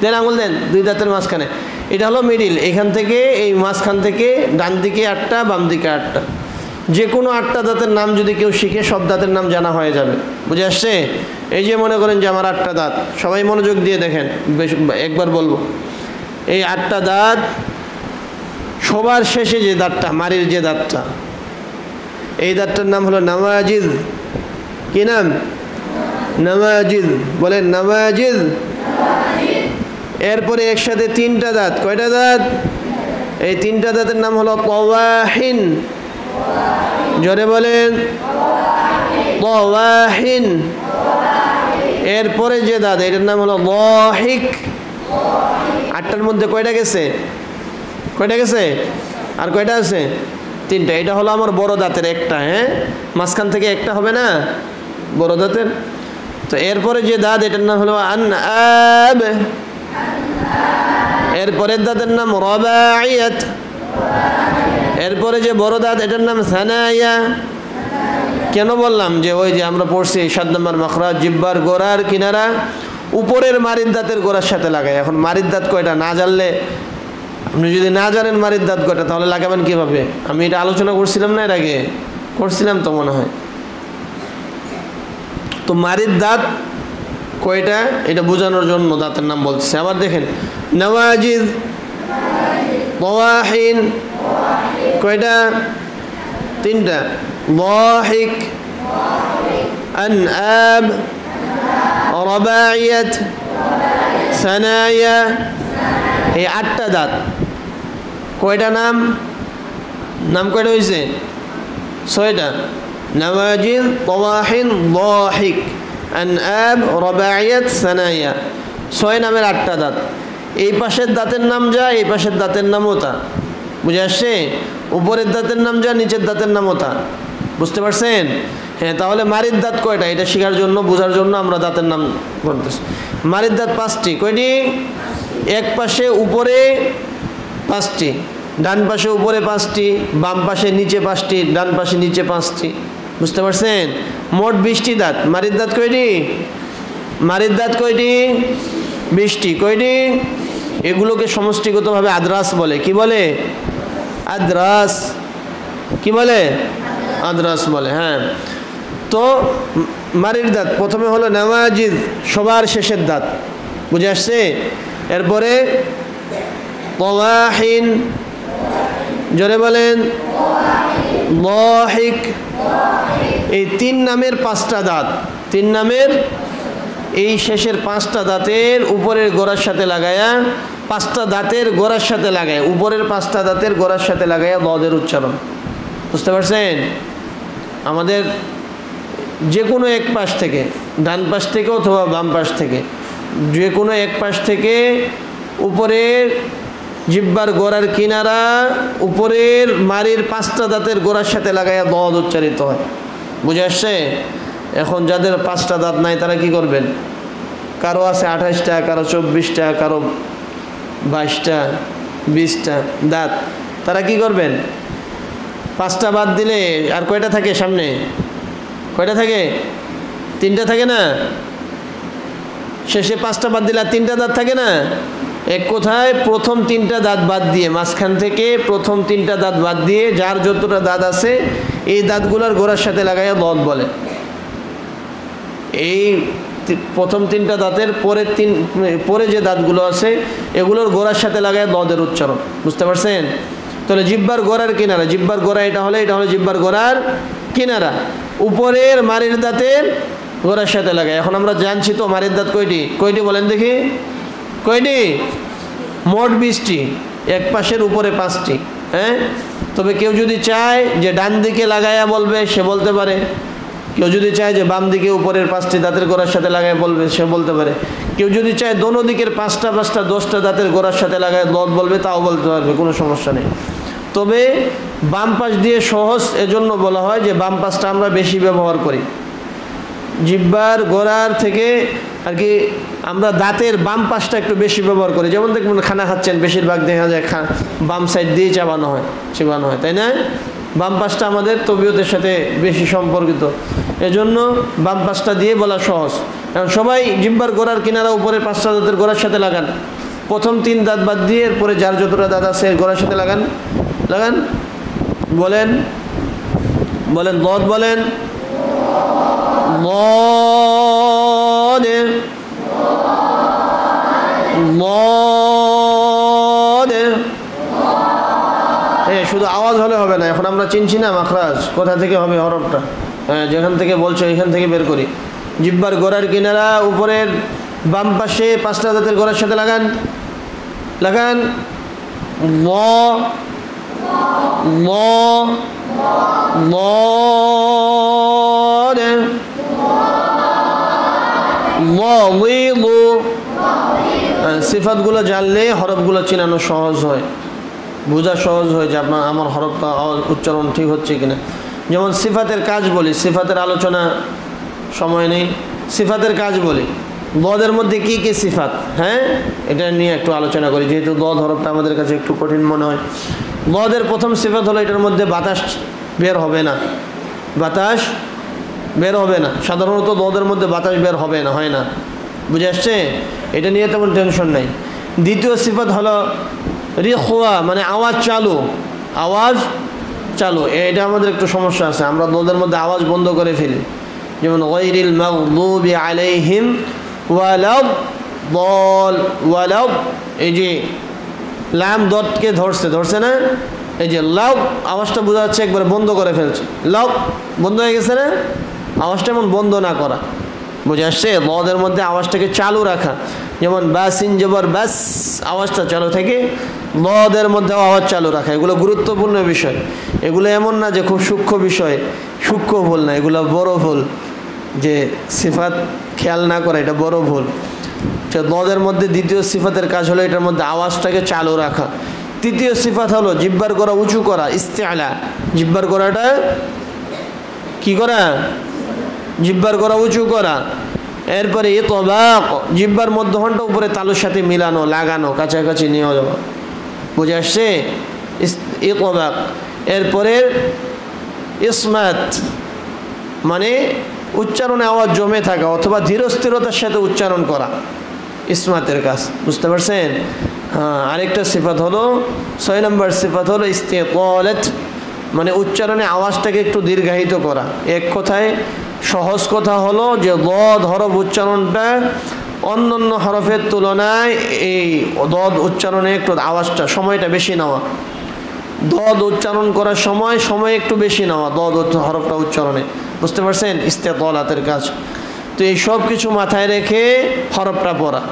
দেন আঙুল দেন, 2 দাঁতের মাঝখানে, এটা হলো মিডিল। এখান থেকে এই মাঝখান থেকে ডান দিকে 8টা, বাম দিকে 8টা। যে কোনো 8টা দাঁতের নাম যদি কেউ শিখে, সব দাঁতের নাম জানা হয়ে যাবে। বুঝে আসছে? এই যে মনে করেন যে আমার 8টা দাঁত, সবাই মনোযোগ দিয়ে দেখেন, একবার বলবো। এই 8টা দাঁত, সবার শেষে যে দাঁতটা, মারির যে দাঁতটা, এই দাঁতটার নাম হলো নামাজিদ। কি নাম? নামাজিদ। বলেন নামাজিদ। এরপরে একসাথে 3টা দাঁত, কয়টা দাঁত? এই 3টা দাঁতের নাম হলো তাওয়াহিন। জোরে বলেন তাওয়াহিন। এরপরে যে দাঁত, এটার নাম হলো দাহিক। 8টার মধ্যে কয়টা গেছে? কয়টা গেছে? আর কয়টা আছে? 3টা। এটা হলো আমার বড় দাঁতের একটা, হ্যাঁ, মাঝখান থেকে একটা হবে না বড় দাঁতের। তো এরপরে যে দাঁত, এটার নাম হলো আনআব। এরপরের দাঁতের নাম রবাইয়াত। এরপরে যে বড় দাঁত, এটার নাম সানায়া। কেন বললাম যে ওই যে আমরা পড়ছি 7 নম্বর মাখরাজ, জিহ্বার গোড়ার কিনারা উপরের মারির দাঁতের গোড়ার সাথে লাগায়। এখন মারির দাঁত কয়টা না জানলে, আপনি যদি না জানেন মারির দাঁত কয়টা, তাহলে লাগাবেন কীভাবে? আমি এটা আলোচনা করছিলাম না এর আগে? করছিলাম তো মনে হয়। তো মারির দাঁত কয়টা এটা বোঝানোর জন্য দাঁতের নাম বলছে। আবার দেখেন, নওয়াজিদ, তাওয়াহিন, কয়টা? 3টা। দাহিক, আনআব, রবাইয়াত, সানায়া। এই 8টা দাঁত, কয়টা নাম? নাম কয়টা হয়েছে? 6টা। নওয়াজিদ, তাওয়াহিন, দাহিক, আনআব, রবাইয়াত, সানায়া। 6 নামের 8টা দাঁত। এই পাশের দাঁতের নাম যা, এই পাশের দাঁতের নামও তা। বুঝে আসছে? উপরের দাঁতের নাম যা, নিচের দাঁতের নামও তা। বুঝতে পারছেন? হ্যাঁ, তাহলে মারির দাঁত কয়টা এটা শেখার জন্য, বোঝার জন্য আমরা দাঁতের নাম বলতেছি। মারির দাঁত 5টি। কয়টি? এক পাশে উপরে 5টি, ডান পাশে উপরে 5টি, বাম পাশে নিচে 5টি, ডান পাশে নিচে 5টি। বুঝতে পারছেন? মোট 20টি দাঁত। মারির দাঁত কয়টি? মারির দাঁত কয়টি? 20টি। কয়টি? এগুলোকে সমষ্টিগতভাবে আদ্রাস বলে। কি বলে? আদ্রাস। কি বলে? আদ্রাস বলে। হ্যাঁ, তো মারির দাঁত প্রথমে হলো নামাজিদ, সবার শেষের দাঁত। বুঝে আসছে? এরপরে তাওয়াহিন, জোরে বলেন, দাহিক। এই 3 নামের 5টা দাঁত। 3 নামের এই শেষের 5টা দাঁতের উপরের গোড়ার সাথে লাগায়া, 5টা দাঁতের গোড়ার সাথে লাগায়, উপরের 5টা দাঁতের গোড়ার সাথে লাগায়া দদের উচ্চারণ। বুঝতে পারছেন? আমাদের যে কোনো এক পাশ থেকে, ডান পাশ থেকে অথবা বাম পাশ থেকে, যে কোনো এক পাশ থেকে উপরের জিহ্বার গোড়ার কিনারা উপরের মারির 5টা দাঁতের গোড়ার সাথে লাগাইয়া দদ উচ্চারিত হয়। বুঝে আসছে? এখন যাদের 5টা দাঁত নাই তারা কি করবেন? কারো আছে 28টা, কারো 24টা, কারো 22টা, 20টা দাঁত। তারা কি করবেন? 5টা বাদ দিলে আর কয়টা থাকে সামনে? কয়টা থাকে? 3টা থাকে না? শেষে 5টা বাদ দিলে আর 3টা দাঁত থাকে না? এক কোথায় প্রথম 3টা দাঁত বাদ দিয়ে, মাঝখান থেকে প্রথম 3টা দাঁত বাদ দিয়ে যার যতটা দাঁত আছে এই দাঁতগুলোর গোড়ার সাথে লাগাইয়া দদ বলে। এই প্রথম 3টা দাঁতের পরে যে দাঁতগুলো আছে এগুলোর গোড়ার সাথে লাগাইয়া দদের উচ্চারণ। বুঝতে পারছেন? তাহলে জিহ্বার গোড়ার কিনারা, জিহ্বার গোড়া এটা হলো জিহ্বার গোড়ার কিনারা উপরের মারির দাঁতের গোড়ার সাথে লাগায়। এখন আমরা জানছি তো মারির দাঁত কয়টি? কয়টি বলেন দেখি? কয়টি? মোট 20টি। এক পাশের উপরে 5টি। হ্যাঁ, তবে কেউ যদি চায় যে ডান দিকে লাগাইয়া বলবে সে বলতে পারে, কেউ যদি চায় যে বাম দিকে উপরের 5টি দাঁতের গোড়ার সাথে লাগাইয়া বলবে সে বলতে পারে, কেউ যদি চায় দোনো দিকের 5টা 10টা দাঁতের গোড়ার সাথে লাগায় দদ বলবে তাও বলতে পারবে, কোনো সমস্যা নেই। তবে বাম পাশ দিয়ে সহজ এজন্য বলা হয় যে বাম পাশটা আমরা বেশি ব্যবহার করি। জিহ্বার গোড়ার থেকে আর কি আমরা দাঁতের বাম পাশটা একটু বেশি ব্যবহার করি। যেমন দেখবেন খানা খাচ্ছেন, বেশিরভাগ দেখা যায় বাম সাইড দিয়ে চিবানো হয়, তাই না? বাম পাশটা আমাদের তবিয়তের সাথে বেশি সম্পর্কিত। এজন্য বাম পাশটা দিয়ে বলা সহজ। কারণ সবাই জিহ্বার গোড়ার কিনারা উপরের 5টা দাঁতের গোড়ার সাথে লাগান, প্রথম 3 দাঁত বাদ দিয়ে এরপরে যার যতটা দাঁত আছে গোড়ার সাথে লাগান। লাগান, বলেন বলেন, বদ বলেন, মনে মনে। শুধু আওয়াজ হলে হবে না, এখন আমরা চিনছি না মাখরাজ কোথা থেকে হবে হরফটা। যেখান থেকে বলছো এখান থেকে বের করি। জিহ্বার গোড়ার কিনারা উপরের বাম পাশে 5টা দাঁতের গোড়ার সাথে লাগান। লাগান, ম ম মনে মু। সিফাতগুলো জানলে হরফগুলো চেনানো সহজ হয়, বোঝা সহজ হয় যে আমার হরফটা উচ্চারণ ঠিক হচ্ছে কিনা। যেমন সিফাতের কাজ বলি, সিফাতের আলোচনা সময় নেই, সিফাতের কাজ বলি। দদের মধ্যে কি কি সিফাত, হ্যাঁ এটা নিয়ে একটু আলোচনা করি, যেহেতু দদ হরফটা আমাদের কাছে একটু কঠিন মনে হয়। দদের প্রথম সিফাত হলো এটার মধ্যে বাতাস বের হবে না, বাতাস বের হবে না। সাধারণত দদের মধ্যে বাতাস বের হবে না, হয় না, বুঝে আসছে? এটা নিয়ে তেমন টেনশন নাই। দ্বিতীয় সিফাত হলো রিখওয়া, মানে আওয়াজ চালু, আওয়াজ চালু। এটা আমাদের একটু সমস্যা আছে, আমরা দদের মধ্যে আওয়াজ বন্ধ করে ফেলি। যেমন গায়রিল মাগদুবি আলাইহিম ওয়ালাদ দল, ওয়ালাদ, এই যে লাম দতকে ধরছে না, এই যে লাউ আওয়াজটা বোঝা যাচ্ছে একবার বন্ধ করে ফেলছে, লাউ বন্ধ হয়ে গেছে না, আওয়াজটা এমন বন্ধ না করা, বুঝে আসছে? দদের মধ্যে আওয়াজটাকে চালু রাখা। যেমন বাসিন জবর বাস, আওয়াজটা চালু থেকে দদের মধ্যেও আওয়াজ চালু রাখা। এগুলো গুরুত্বপূর্ণ বিষয়, এগুলো এমন না যে খুব সূক্ষ্ম বিষয়, সূক্ষ্ম ভুল না, এগুলো বড় ভুল। যে সিফাত খেয়াল না করা এটা বড় ভুল। দদের মধ্যে দ্বিতীয় সিফাতের কাজ হলো এটার মধ্যে আওয়াজটাকে চালু রাখা। তৃতীয় সিফাত হলো জিহ্বার গোড়া উঁচু করা, ইস্তেআলা। জিহ্বার গোড়াটা কি করা? জিহ্বার গোড়া উঁচু করা। এরপরে ইতবাক, জিহ্বার মধ্যখানটা উপরে তালুর সাথে মিলানো, লাগানো, কাছাকাছি নিয়ে যাওয়া, বুঝে আসছে? ইতবাক। এরপরে ইসমাত, মানে উচ্চারণে আওয়াজ জমে থাকা অথবা ধীরস্থিরতার সাথে উচ্চারণ করা, ইসমাতের কাজ, বুঝতে পারছেন? হ্যাঁ, আরেকটা সিফাত হলো 6 নম্বর সিফাত হলো ইস্তিকালাত, মানে উচ্চারণে আওয়াজটাকে একটু দীর্ঘায়িত করা। এক কথায় সহজ কথা হলো যে দদ হরফ উচ্চারণটা অন্যান্য হরফের তুলনায় এই দদ উচ্চারণে একটু আওয়াজটা, সময়টা বেশি নেওয়া। দদ উচ্চারণ করার সময় একটু বেশি নেওয়া দদ হরফটা উচ্চারণে, বুঝতে পারছেন? ইস্তিকালাতের কাজ। তো এই সব কিছু মাথায় রেখে হরফটা পড়া,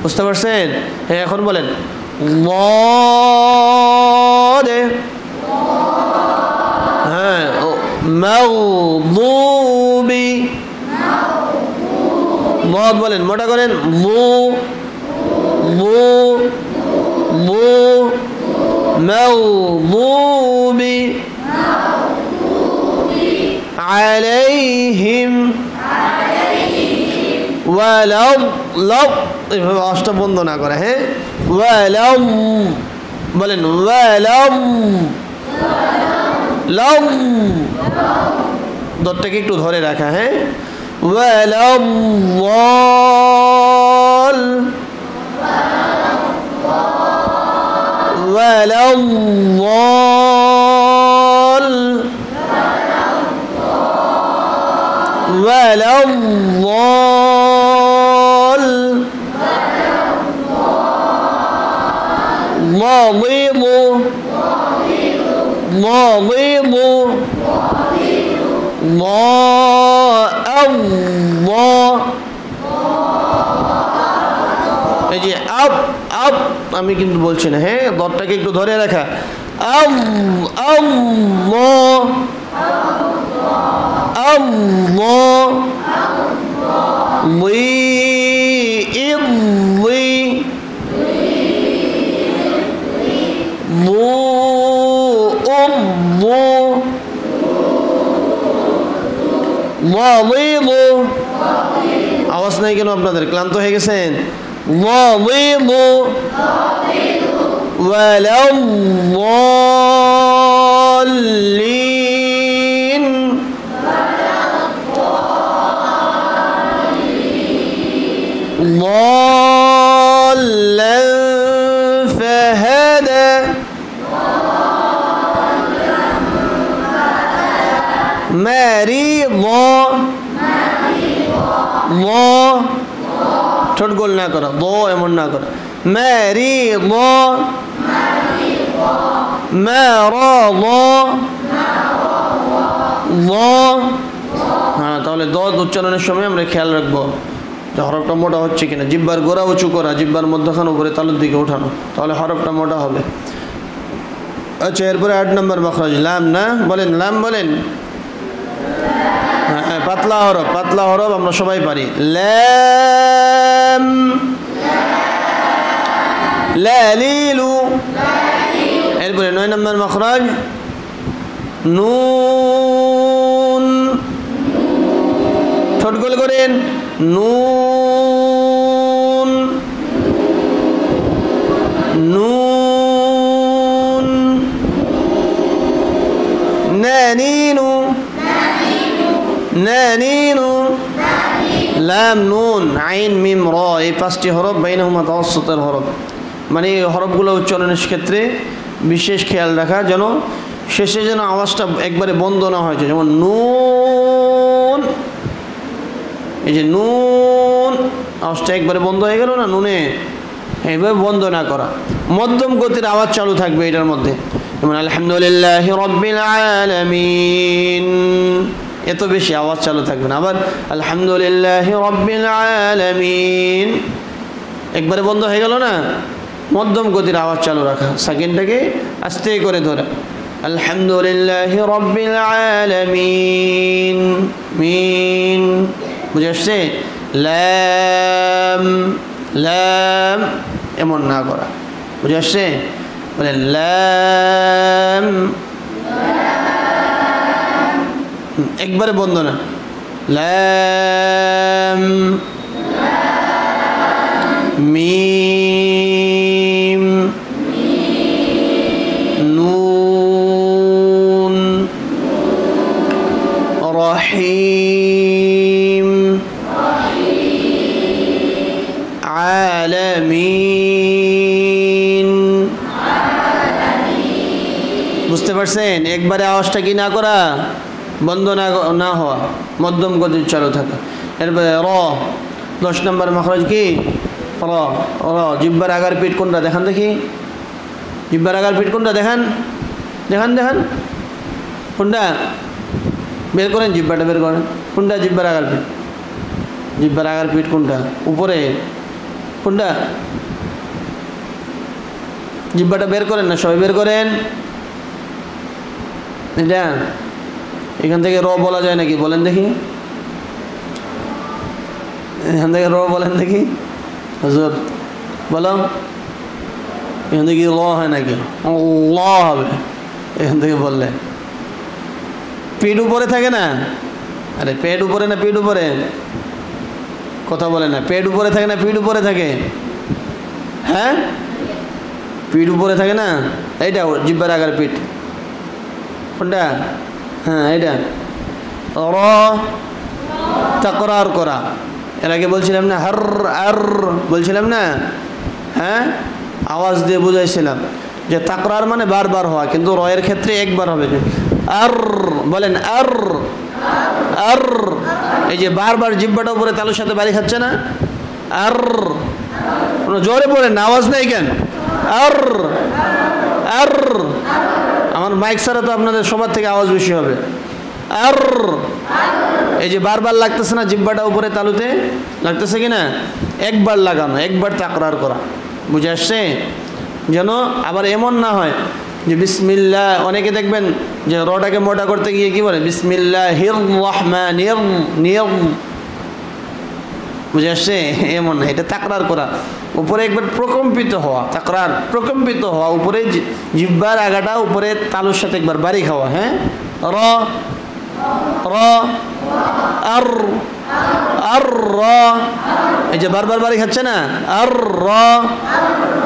বুঝতে পারছেন? হ্যাঁ, এখন বলেন মদে, হ্যাঁ মাগদুবি, মদ বলেন, মোটা করেন, মু মু মু, মাগদুবি আলাইহিম ওয়ালাদ, লাদ, এভাবে আওয়াজটা বন্ধ না করে। হ্যাঁ, ওয়ালাম বলেন, ওয়ালাম লাম, দতটাকে একটু ধরে রাখা। হ্যাঁ, ওয়ালাম ওয়াল, ওয়ালাম ওয়াল, ওয়ালাম ওয়াল, মাদিদু মাদিদু মা আল্লাহ, এই যে আব আব আমি কিন্তু বলছি না। হ্যাঁ, দরটাকে একটু ধরে রাখা। আল্লাহ আল্লাহ আওয়াজ নাই কেন আপনাদের? ক্লান্ত হয়ে গেছেন? ضالا فهدى مريضا ঠোঁট গোল না করা এমন না করা مريضا হ্যাঁ, তাহলে উচ্চারণের সময় আমরা খেয়াল রাখবো যে হরফটা মোটা হচ্ছে কিনা। জিহ্বার গোড়া উঁচু করা, জিহ্বার মধ্যখান উপরে তালুর দিকে ওঠানো, তাহলে হরফটা মোটা হবে। আচ্ছা, এরপরে 8 নম্বর মাখরাজ লাম না, বলেন লাম বলেন। হ্যাঁ, পাতলা হরফ আমরা সবাই পারি। লাম লালিলু। এরপরে 9 নম্বর মাখরাজ নুন, ঠোঁট গোল করেন, নুন নুন। নানিনু নানিনু। লাম নুন আইন মিম র, এই 5টি হরফ বাইনহুমা তাওয়াসসুতের হরফ, মানে এই হরফগুলো উচ্চারণের ক্ষেত্রে বিশেষ খেয়াল রাখা যেন শেষে যেন আওয়াজটা একবারে বন্ধ না হয়। যেমন নুন, এই যে নুন আওয়াজটা একবারে বন্ধ হয়ে গেল না নুনে, এইভাবে বন্ধ না করা, মধ্যম গতির আওয়াজ চালু থাকবে এটার মধ্যে। যেমন আলহামদুলিল্লাহি রাব্বিল আলামিন, এত বেশি আওয়াজ চালু থাকবে না। আবার আলহামদুলিল্লাহি রাব্বিল আলামিন একবারে বন্ধ হয়ে গেল না, মধ্যম গতির আওয়াজ চালু রাখা, সেকেন্ডটাকে আস্তে করে ধরা। আলহামদুলিল্লাহি রাব্বিল আলামিন, মিন, বুঝে আসছে? লাম লাম এমন না করা, বুঝে আসছে? বলে লাম, একবারে বন্ধ না, লাম মিম নুন রহিম আলামিন। বুঝতে পারছেন? একবারে আওয়াজটা কি না করা, বন্ধ না হওয়া, মধ্যম গতি চালু থাকা। এরপরে র, 10 নম্বর মাখরাজ কি? র। জিহ্বার আগার পিঠ কোনটা দেখান দেখি, জিহ্বার আগার পিঠ কোনটা দেখান, দেখান কোনটা বের করেন, জিহ্বাটা বের করেন, কোনটা জিহ্বার আগার পিঠ? জিহ্বার আগার পিঠ কোনটা? উপরে কোনটা? জিহ্বাটা বের করেন না, সবাই বের করেন। এটা এখান থেকে র বলা যায় নাকি বলেন দেখি, এখান থেকে র বলেন দেখি হুজুর, বলো এখান থেকে র হয় নাকি? ল হবে এখান থেকে বললে। পিঠ উপরে থাকে না, আরে পেট উপরে না পিঠ উপরে, কথা বলে না, পেট উপরে থাকে না পিঠ উপরে থাকে? হ্যাঁ, পিঠ উপরে থাকে না, এইটা জিহ্বার আগার পিঠ কোনটা? হ্যাঁ, এটা র, তাকরার করা। এর আগে বলছিলাম না হর আর, বলছিলাম না? হ্যাঁ, আওয়াজ দিয়ে বুঝাইছিলাম যে তাকরার মানে বারবার হওয়া, কিন্তু রয়ের ক্ষেত্রে একবার হবে। আর বলেন আর, আর এই যে বারবার জিহ্বাটা উপরে তালুর সাথে বাড়ি খাচ্ছে না, আর জোরে বলেন, আওয়াজ নেই কেন? আর আর, আমার মাইক ছাড়া তো আপনাদের সবার থেকে আওয়াজ বেশি হবে। আর এই যে বারবার লাগতেছে না জিহ্বাটা উপরে তালুতে, লাগতেছে কি না? একবার লাগানো, একবার তাকরার করা, বুঝে আসছে? যেন আবার এমন না হয় যে বিসমিল্লাহ, অনেকে দেখবেন যে রটাকে মোটা করতে গিয়ে কি বলে বিসমিল্লাহির রহমানির নিয়ম, বুঝে আসছে? এমন না, এটা তাকরার করা, উপরে একবার প্রকম্পিত হওয়া, তাকরার প্রকম্পিত হওয়া, উপরে জিহ্বার আগাটা উপরে তালুর সাথে একবার বাড়ি খাওয়া। হ্যাঁ, র র আর আর র, এই যে বারবার বাড়ি খাচ্ছে না, আর র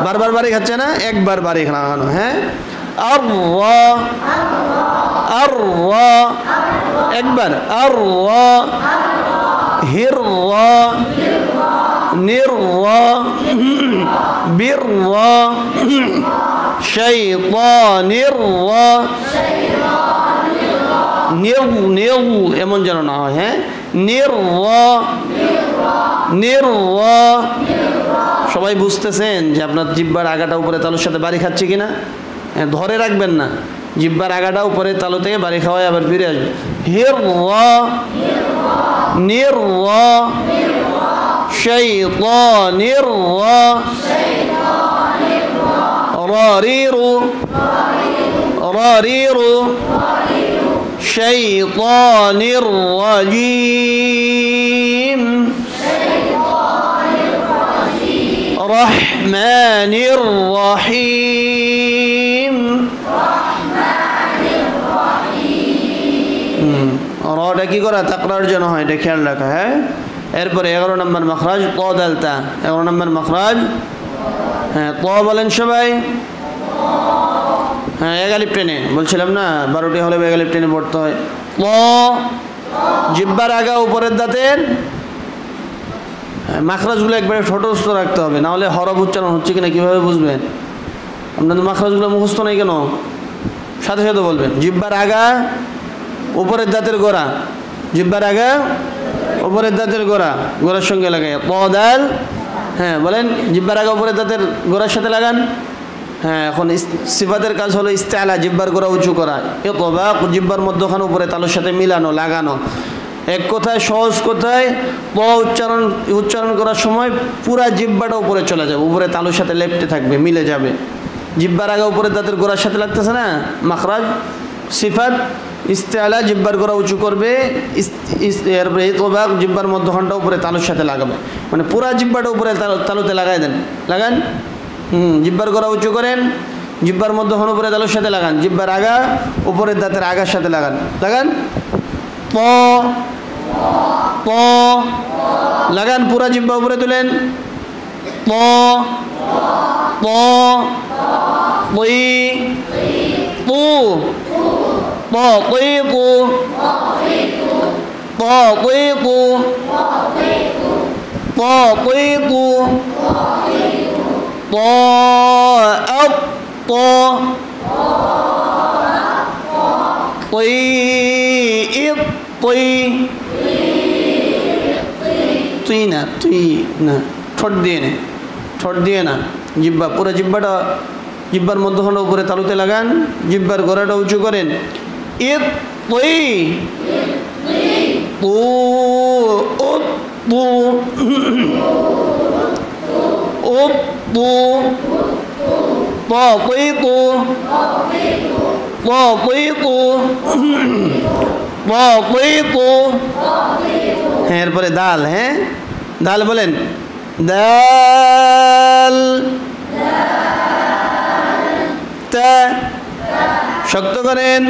বারবার বাড়ি খাচ্ছে না, একবার বাড়ি খাওয়ানো। হ্যাঁ, আর র আর র একবার, আর র হির র নির্রা বিররা শাইতানির রা নির এমন যেন না হয়, হ্যাঁ, নির্রা নির্রা। সবাই বুঝতেছেন যে আপনার জিহ্বার আগাটা উপরে তালুর সাথে বাড়ি খাচ্ছে কিনা? ধরে রাখবেন না, জিহ্বার আগাটা উপরে তালু থেকে বাড়ি খাওয়ায় আবার ফিরে আসবে। হিররা নির্রা শাইতানির রা রারিরু রারিরু শাইতানির রাজিম রহমানির রহিম। রটা কি করা তাকরার জন্য হয়, এটা খেয়াল রাখা। হ্যাঁ, এরপরে 11 নম্বর মখরাজ ত দালতা। 11 নম্বর মখরাজ, হ্যাঁ, ত বলেন সবাই। হ্যাঁ, এগালিপ টেনে বলছিলাম না, 12টি হলে এগালিপ টেনে পড়তে হয়। ত জিহ্বার আগা উপরের দাঁতের মাখরাজগুলো একবারে ঠোঁটস্থ রাখতে হবে, নাহলে হরফ উচ্চারণ হচ্ছে কিনা কীভাবে বুঝবেন? আপনাদের মাখরাজগুলো মুখস্থ নেই কেন? সাথে সাথে বলবেন। জিহ্বার আগা উপরের দাঁতের গোড়া, জিহ্বার আগা উপরের দাঁতের গোড়া, গোড়ার সঙ্গে লাগাই ত দাল। হ্যাঁ বলেন, জিহ্বার আগা উপরের দাঁতের গোড়ার সাথে লাগান। হ্যাঁ, এখন সিফাতের কাজ হলো ইস্তেআলা, জিহ্বার গোড়া উঁচু করা। ইতবাক জিহ্বার মধ্যখানে উপরে তালুর সাথে মিলানো, লাগানো। এক কথায়, সহজ কথায়, প উচ্চারণ করার সময় পুরা জিহ্বাটা উপরে চলে যাবে, উপরে তালুর সাথে লেপ্টে থাকবে, মিলে যাবে। জিহ্বার আগা উপরে দাঁতের গোড়ার সাথে লাগতেছে না মাখরাজ, সিফাত ইস্তেআলা, জিহ্বার গোড়া উঁচু করবে। এরপরে ইতবাক জিহ্বার মধ্যখানটা উপরে তালুর সাথে লাগাবে, মানে পুরা জিহ্বাটা উপরে তালুতে লাগাই দেন, লাগান। জিহ্বার গোড়া উঁচু করেন, জিহ্বার মধ্যখান উপরে তালুর সাথে লাগান, জিহ্বার আগা উপরের দাঁতের আগার সাথে লাগান, লাগান। প প লাগান, পুরা জিহ্বা উপরে তুলেন। প প পই পু প পই পু প পই পু প পই পু প আপ প পই ইপ পই তুই না, তুই না, ঠোঁট দিয়ে নে, ঠোঁট দিয়ে না, জিহ্বা পুরো জিহ্বাটা, জিহ্বার মধ্যখানে উপরে তালুতে লাগান, জিহ্বার গোড়াটা উঁচু করেন। ইপ পই পু উপ পু উপ পু প পই পু প পই পু প পই পু। হ্যাঁ, এরপরে দাল। হ্যাঁ, দাল বলেন। দাল তা শক্ত করেন,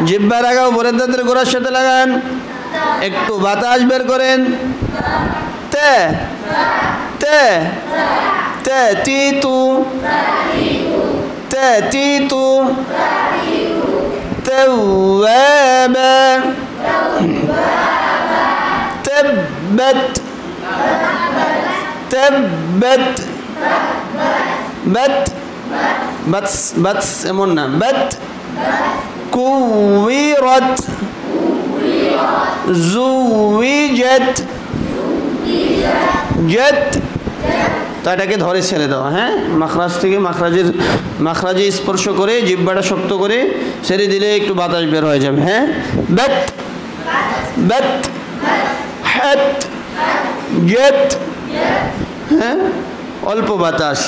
জিহ্বার আগা উপরের দাঁতের গোড়ার সাথে লাগান, একটু বাতাস বের করেন। তে তে তে তিতু তে তিতু توابا تبت تبت بت بتس بتس এমন না, بت كورت زوجت جت। তো এটাকে ধরে ছেড়ে দেওয়া। হ্যাঁ, মাখরাজ থেকে মাখরাজে স্পর্শ করে জিহ্বাটা শক্ত করে ছেড়ে দিলে একটু বাতাস বের হয়ে যাবে। হ্যাঁ, বাত বাত হাত জেত। হ্যাঁ, অল্প বাতাস।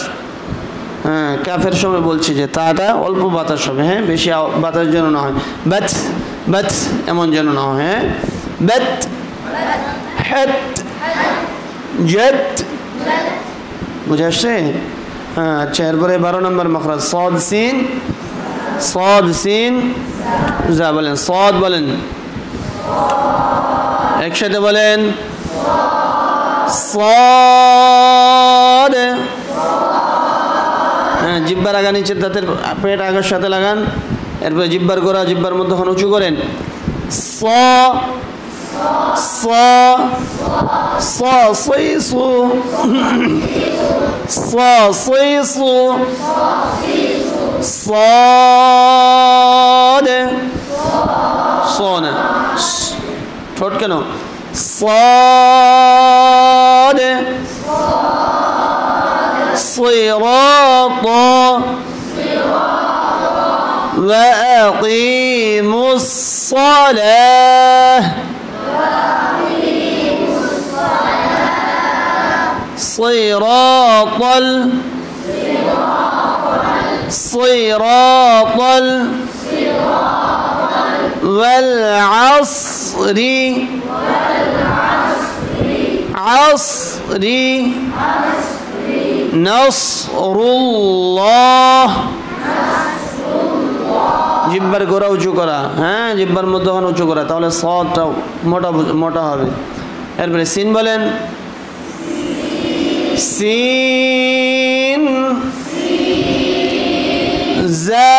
হ্যাঁ, কাফের সময় বলছি যে তাটা অল্প বাতাস হবে। হ্যাঁ, বেশি বাতাস যেন না হয়, বাত বাত এমন যেন না হয়। হ্যাঁ, বাত হাত জেত। বুঝে আসছে? হ্যাঁ, আচ্ছা, এরপরে 12 নম্বর মখরাজ সদ সিন। সদ সিন যা বলেন, সদ বলেন, একসাথে বলেন সদ। হ্যাঁ, জিহ্বার আগা নিচের দাঁতের পেট আগার সাথে লাগান, এরপরে জিহ্বার গোড়া জিহ্বার মধ্যখানে উঁচু করেন। স صاصيصو صاصيصو صاد صونة ঠোঁট কেন صاد صراط وأقيموا الصلاة صراط والعصر عصر نصر الله জিহ্বার গোড়া উঁচু করা হ্যাঁ জিহ্বার মধ্যখান উঁচু করা তাহলে সদটা মোটা মোটা হবে এরপরে সিন বলেন সিন জা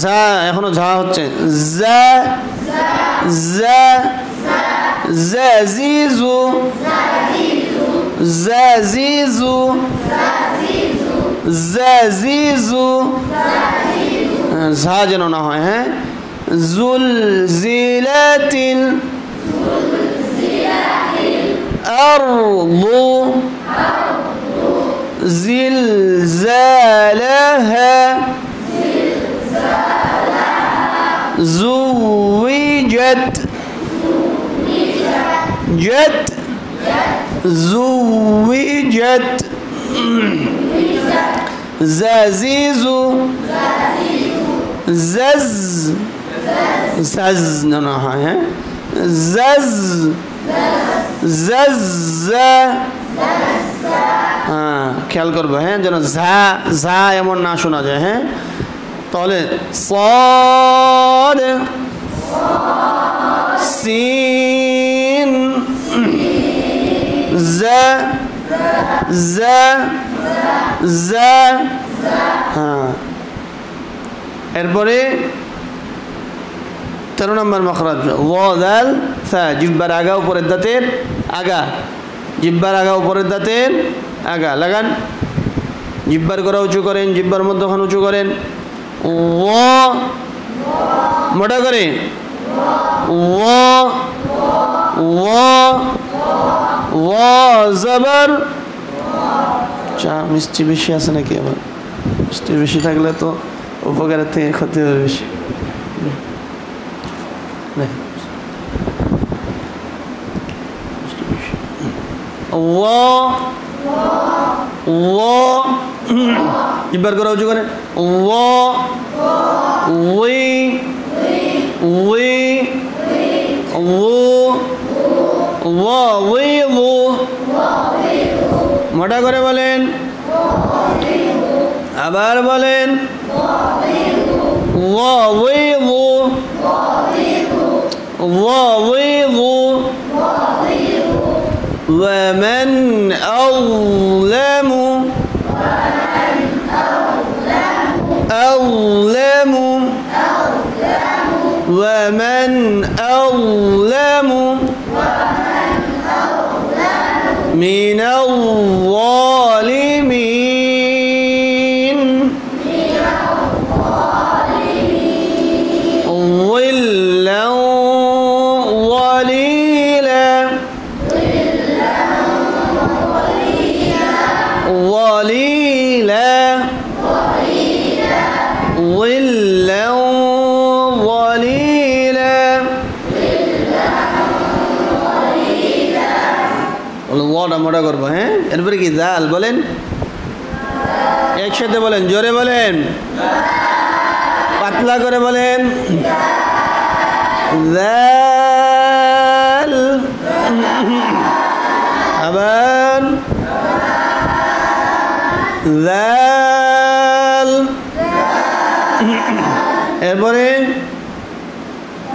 জা এখনো ঝা হচ্ছে জা জা জাজিজু জাজিজু জাজিজু ঝা যেন না হয় হ্যাঁ জুলজিলাতিল আরদু জিলজালাহা زوجت جت زوجت زازيزو زز زز না হয় হ্যাঁ زز زز হ্যাঁ খেয়াল করবে হ্যাঁ যেন ঝা ঝা এমন না শোনা যায় হ্যাঁ তাহলে صاد سين زا زا زا হ্যাঁ এরপরে 13 নম্বর মাখরাজ ওয়া দাল সা জিহ্বার আগা উপরের দাঁতের আগা জিহ্বার আগা উপরের দাঁতের আগা লাগান জিহ্বার গোড়া উঁচু করেন জিহ্বার মধ্যখান উঁচু করেন ওয়া মোটা করে ওয়া ওয়া ওয়া জবর চা মিষ্টি বেশি আছে নাকি আবার মিষ্টি বেশি থাকলে তো উপকারের থেকে ক্ষতি হবে বেশি ওয়া ওয়া জিহ্বার গোড়া উঁচু করে ওয়া ওই ওই ও ওয়া ওই ও মোটা করে বলেন আবার বলেন ওয়া ওই ও ওয়া ওই ও ومن أظلم ومن أظلم من الظالمين ظلا ظليلا ظليلا ظلا ظليلا ওয়াটা মোটা করবো হ্যাঁ এরপরে কি জাল বলেন একসাথে বলেন জোরে বলেন পাতলা করে বলেন জাল আবার জাল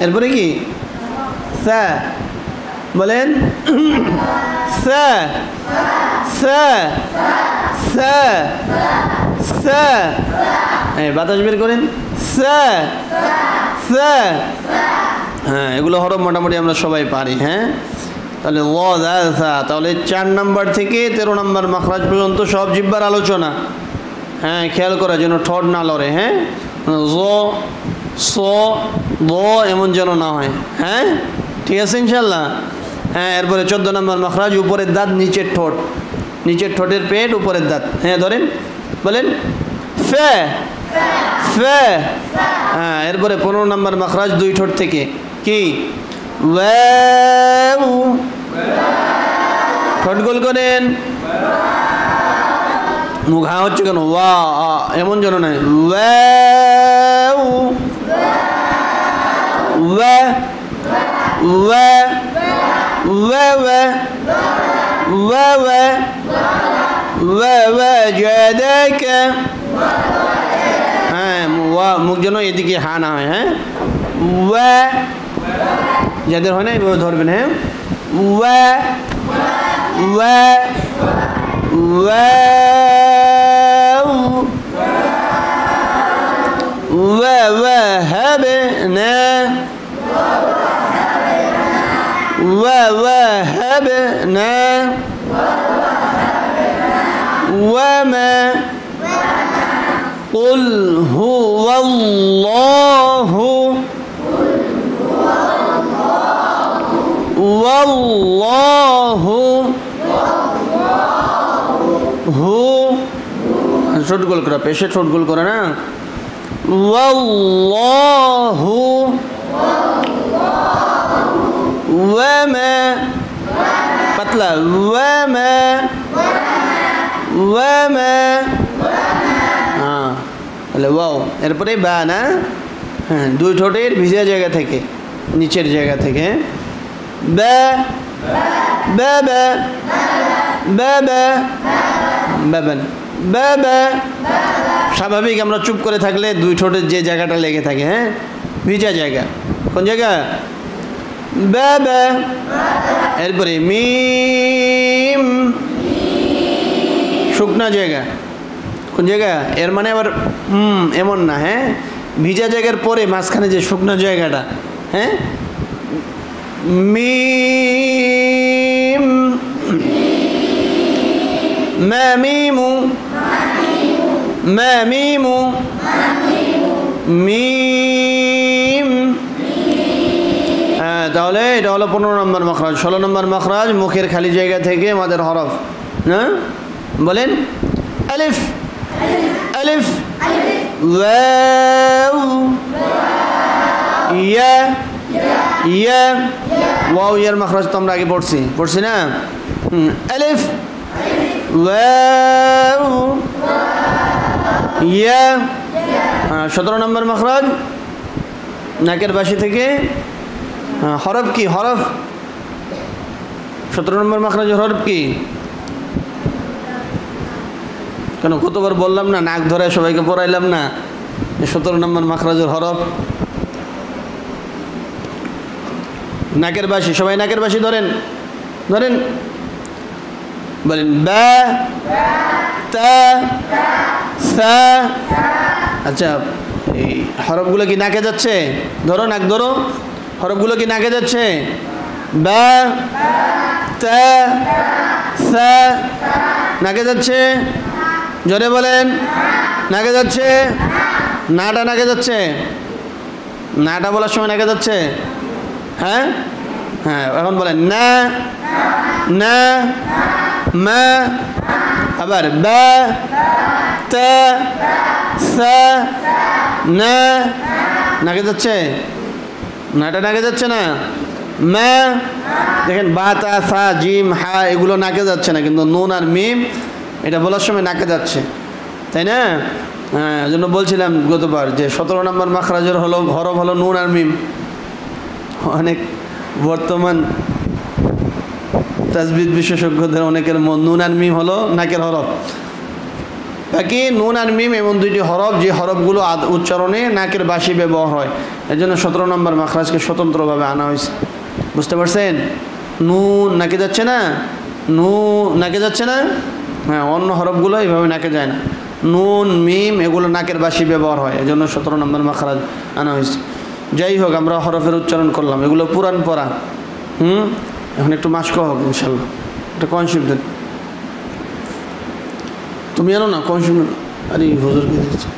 এরপরে কি সা বলেন সা সা সা সা এই বাতাস বের করেন সা সা হ্যাঁ, এগুলো হরফ মোটামুটি আমরা সবাই পারি। হ্যাঁ, তাহলে ল দাল সা, তাহলে 4 নম্বর থেকে 13 নম্বর মাখরাজ পর্যন্ত সব জিহ্বার আলোচনা। হ্যাঁ, খেয়াল করা যেন ঠোঁট না লড়ে। হ্যাঁ, জ স দ এমন যেন না হয়। হ্যাঁ, ঠিক আছে ইনশাল্লাহ। হ্যাঁ, এরপরে 14 নম্বর মাখরাজ, উপরের দাঁত নিচের ঠোঁট, নিচের ঠোঁটের পেট উপরের দাঁত। হ্যাঁ, ধরেন, বলেন ফে ফে। হ্যাঁ, এরপরে 15 নম্বর মাখরাজ 2 ঠোঁট থেকে, কি ওয়াও, ঠোঁট গোল করেন, মুখ হা হচ্ছে কেন, ওয়া এমন যেন নাই, ওয়াও ওয়া ওয়া ওয়া ওয়া ওয়া ওয়া ওয়া জাদাকা। হ্যাঁ, ওয়া মুখ যেন এদিকে হা না হয়। হ্যাঁ, ওয়া যাদের হয় না এভাবে ধরবেন। হ্যাঁ, ওয়া ওয়া ওয়া ওয়া ওয়া হাবনা ওয়া ওয়া হাবনা ওয়া মা قل هو الله والله হু, ঠোঁট গোল করা, পেশে ঠোঁট গোল করে না, ওয়াল্লাহু ওয়া মা, পাতলা, ওয়া মা ওয়া মা। হ্যাঁ, তাহলে ওয়াও, এরপরে বা না। হ্যাঁ, 2 ঠোঁটের ভিজা জায়গা থেকে, নিচের জায়গা থেকে, বা বা বা বা বা বাবা বাবা। স্বাভাবিক আমরা চুপ করে থাকলে 2 ঠোঁটের যে জায়গাটা লেগে থাকে, হ্যাঁ, ভিজা জায়গা, কোন জায়গা, বাবা। এরপরে মিম, শুকনা জায়গা, কোন জায়গা, এর মানে আবার এমন না। হ্যাঁ, ভিজা জায়গার পরে মাঝখানে যে শুকনা জায়গাটা। হ্যাঁ, মিম মা মিমু মা মিমু মিম। হ্যাঁ, তাহলে এটা হলো 15 নম্বর মাখরাজ। 16 নম্বর মাখরাজ মুখের খালি জায়গা থেকে আমাদের হরফ। হ্যাঁ, বলেন আলিফ আলিফ ওয়াও ইয়া ইয়া। ওয়াও ইয়ার মাখরাজ তো আমরা আগে পড়ছি না। আলিফ ওয়াও ইয়া। 17 নম্বর মাখরাজ নাকের বাসি থেকে হরফ, কি হরফ, 17 নম্বর মাখরাজের হরফ কি, কেন কতবার বললাম না, নাক ধরে সবাইকে পড়াইলাম না, 17 নম্বর মাখরাজের হরফ নাকের বাসি। সবাই নাকের বাসি ধরেন, ধরেন, বলেন বা তা সা। আচ্ছা, এই হরফগুলো কি নাকে যাচ্ছে, ধরো নাক ধরো, হরফগুলো কি নাকে যাচ্ছে, বা তা সা নাকে যাচ্ছে, জোরে বলেন, নাকে যাচ্ছে, নাটা নাকে যাচ্ছে, নাটা বলার সময় নাকে যাচ্ছে। হ্যাঁ হ্যাঁ, এখন বলেন না না মা, আবার বা তা সা না, নাকে যাচ্ছে, নাটা নাকে যাচ্ছে না। মা, দেখেন বা তা সা জিম হা এগুলো নাকে যাচ্ছে না, কিন্তু নুন আর মিম এটা বলার সময় নাকে যাচ্ছে, তাই না? হ্যাঁ, এই জন্য বলছিলাম গতবার যে 17 নম্বর মাখরাজের হরফ হলো নুন আর মিম। অনেক বর্তমান তাজবিদ বিশেষজ্ঞদের অনেকের নুন আর মিম হলো নাকের হরফ। বাকি নুন আর মিম এমন 2টি হরফ যে হরফগুলো উচ্চারণে নাকের বাসি ব্যবহার হয়, এর জন্য 17 নম্বর মাখরাজকে স্বতন্ত্রভাবে আনা হয়েছে। বুঝতে পারছেন? নুন নাকে যাচ্ছে না, নাকে যাচ্ছে না। হ্যাঁ, অন্য হরফগুলো এইভাবে নাকে যায় না। নুন মিম এগুলো নাকের বাসি ব্যবহার হয়, এজন্য 17 নম্বর মাখরাজ আনা হয়েছে। যাই হোক আমরা হরফের উচ্চারণ করলাম, এগুলো পুরান পড়া। এখন একটু মাস্ক হোক ইনশাল্লাহ। একটা কনসেপ্ট দেন, তুমি আনো না কনসেপ্ট। আরে হুজুরকে দিচ্ছি।